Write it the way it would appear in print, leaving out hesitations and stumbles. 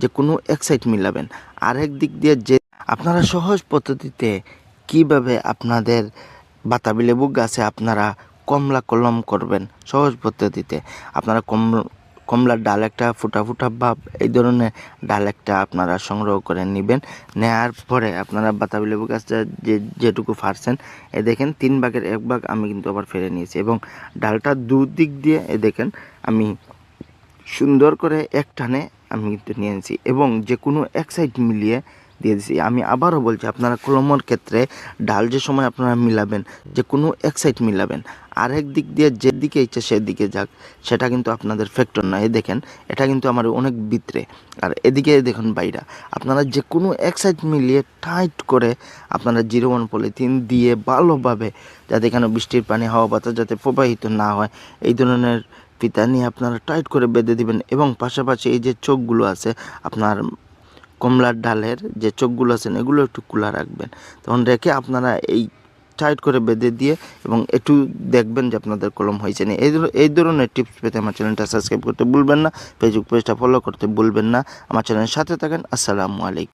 যে কোনো এক সাইড মিলাবেন। আরেক দিক দিয়ে যে আপনারা সহজ পদ্ধতিতে কিভাবে আপনাদের বাতাবি লেবু গাছে আপনারা কমলা কলম করবেন সহজ পদ্ধতিতে। আপনারা কমলার ডাল একটা ফুটা ফুটা ভাব এই ধরনের ডাল একটা আপনারা সংগ্রহ করে নেবেন। নেয়ার পরে আপনারা বাতাবি লেবু গাছটা যেটুকু ফাড়ছেন দেখেন 3 ভাগের 1 ভাগ আমি কিন্তু আবার ফেলে নিয়েছি, এবং ডালটা দুদিক দিয়ে দেখেন আমি সুন্দর করে এক টানে আমি কিন্তু নিয়ে নিয়েছি, এবং যে কোনো এক সাইড মিলিয়ে দিয়ে দিয়েছি। আমি আবারও বলছি, আপনারা কলমের ক্ষেত্রে ডাল যে সময় আপনারা মিলাবেন যে কোনো এক সাইড মিলাবেন, আরেক দিক দিয়ে যেদিকে ইচ্ছে সেদিকে যাক, সেটা কিন্তু আপনাদের ফ্যাক্টর নয়। দেখেন এটা কিন্তু আমার অনেক ভিতরে, আর এদিকে দেখুন বাইরা। আপনারা যে কোনো এক সাইড মিলিয়ে টাইট করে আপনারা 01 পলিথিন দিয়ে ভালোভাবে, যাতে এখানে বৃষ্টির পানি হাওয়া বাতাস যাতে প্রবাহিত না হয়, এই ধরনের ফিতা নিয়ে আপনারা টাইট করে বেঁধে দিবেন। এবং পাশাপাশি এই যে চোখগুলো আছে আপনার কমলার ডালের যে চোখগুলো আছেন এগুলো একটু খোলা রাখবেন, তখন রেখে আপনারা এই টাইট করে বেঁধে দিয়ে এবং একটু দেখবেন যে আপনাদের কলম হয়েছে না। এই ধরনের টিপস পেতে আমার চ্যানেলটা সাবস্ক্রাইব করতে ভুলবেন না, ফেসবুক পেজটা ফলো করতে ভুলবেন না। আমার চ্যানেলের সাথে থাকেন। আসসালামু আলাইকুম।